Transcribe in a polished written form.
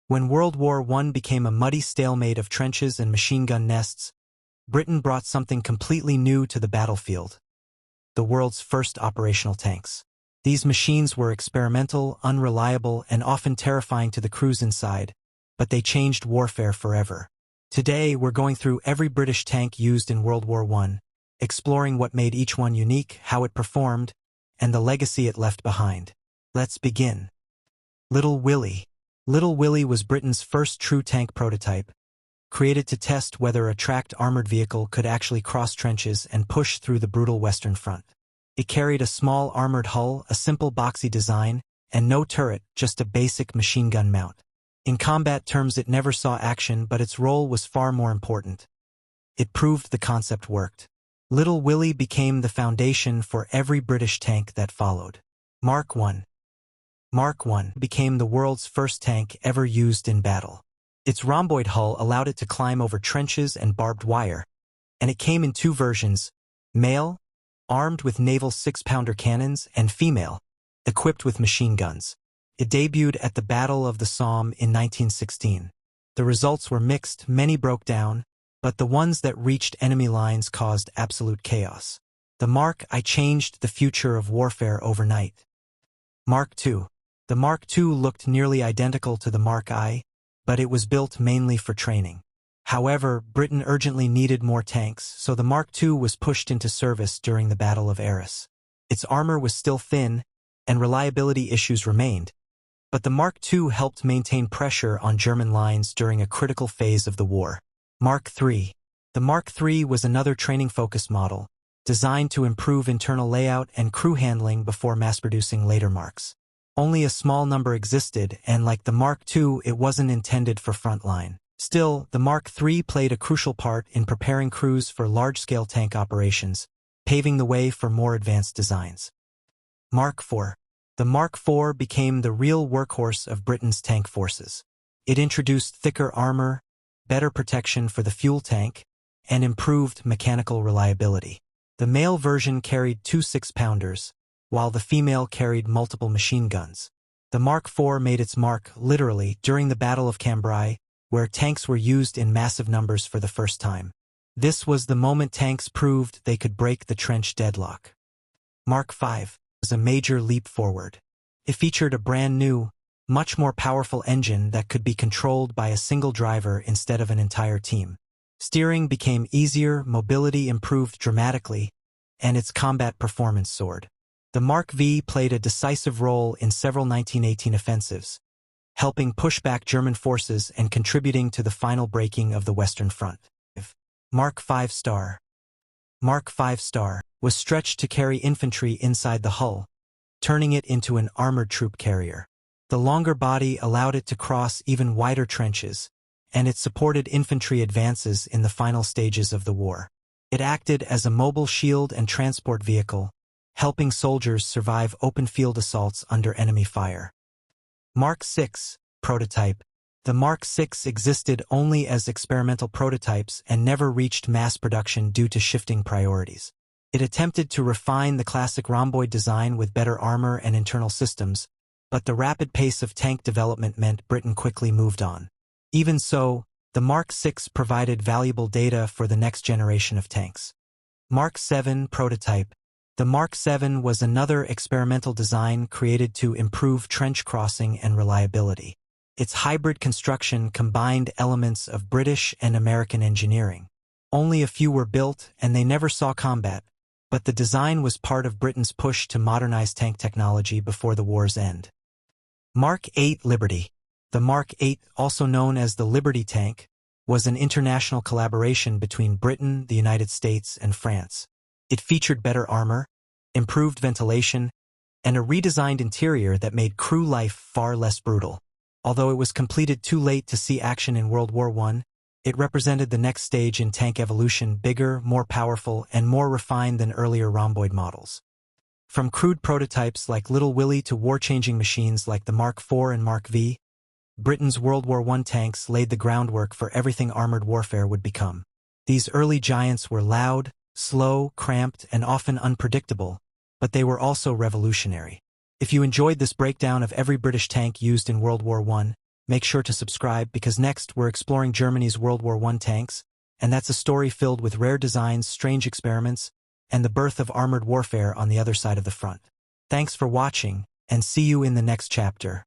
When World War I became a muddy stalemate of trenches and machine gun nests, Britain brought something completely new to the battlefield: the world's first operational tanks. These machines were experimental, unreliable, and often terrifying to the crews inside, but they changed warfare forever. Today, we're going through every British tank used in World War I, exploring what made each one unique, how it performed, and the legacy it left behind. Let's begin. Little Willie. Little Willie was Britain's first true tank prototype, created to test whether a tracked armored vehicle could actually cross trenches and push through the brutal Western Front. It carried a small armored hull, a simple boxy design, and no turret, just a basic machine gun mount. In combat terms, it never saw action, but its role was far more important. It proved the concept worked. Little Willie became the foundation for every British tank that followed. Mark I. Mark I became the world's first tank ever used in battle. Its rhomboid hull allowed it to climb over trenches and barbed wire, and it came in two versions: male, armed with naval 6-pounder cannons, and female, equipped with machine guns. It debuted at the Battle of the Somme in 1916. The results were mixed, many broke down, but the ones that reached enemy lines caused absolute chaos. The Mark I changed the future of warfare overnight. Mark II. The Mark II looked nearly identical to the Mark I, but it was built mainly for training. However, Britain urgently needed more tanks, so the Mark II was pushed into service during the Battle of Arras. Its armor was still thin, and reliability issues remained, but the Mark II helped maintain pressure on German lines during a critical phase of the war. Mark III. The Mark III was another training-focused model, designed to improve internal layout and crew handling before mass-producing later Marks. Only a small number existed, and like the Mark II, it wasn't intended for frontline. Still, the Mark III played a crucial part in preparing crews for large-scale tank operations, paving the way for more advanced designs. Mark IV. The Mark IV became the real workhorse of Britain's tank forces. It introduced thicker armor, better protection for the fuel tank, and improved mechanical reliability. The male version carried two 6-pounders, while the female carried multiple machine guns. The Mark IV made its mark, literally, during the Battle of Cambrai, where tanks were used in massive numbers for the first time. This was the moment tanks proved they could break the trench deadlock. Mark V was a major leap forward. It featured a brand new, much more powerful engine that could be controlled by a single driver instead of an entire team. Steering became easier, mobility improved dramatically, and its combat performance soared. The Mark V played a decisive role in several 1918 offensives, helping push back German forces and contributing to the final breaking of the Western Front. Mark V Star. Mark V Star was stretched to carry infantry inside the hull, turning it into an armored troop carrier. The longer body allowed it to cross even wider trenches, and it supported infantry advances in the final stages of the war. It acted as a mobile shield and transport vehicle, helping soldiers survive open field assaults under enemy fire. Mark VI prototype. The Mark VI existed only as experimental prototypes and never reached mass production due to shifting priorities. It attempted to refine the classic rhomboid design with better armor and internal systems, but the rapid pace of tank development meant Britain quickly moved on. Even so, the Mark VI provided valuable data for the next generation of tanks. Mark VII prototype. The Mark VII was another experimental design created to improve trench crossing and reliability. Its hybrid construction combined elements of British and American engineering. Only a few were built, and they never saw combat, but the design was part of Britain's push to modernize tank technology before the war's end. Mark VIII Liberty. The Mark VIII, also known as the Liberty Tank, was an international collaboration between Britain, the United States, and France. It featured better armor, improved ventilation, and a redesigned interior that made crew life far less brutal. Although it was completed too late to see action in World War I, it represented the next stage in tank evolution, bigger, more powerful, and more refined than earlier rhomboid models. From crude prototypes like Little Willie to war-changing machines like the Mark IV and Mark V, Britain's World War I tanks laid the groundwork for everything armored warfare would become. These early giants were loud, slow, cramped, and often unpredictable, but they were also revolutionary. If you enjoyed this breakdown of every British tank used in World War I, make sure to subscribe because next we're exploring Germany's World War I tanks, and that's a story filled with rare designs, strange experiments, and the birth of armored warfare on the other side of the front. Thanks for watching, and see you in the next chapter.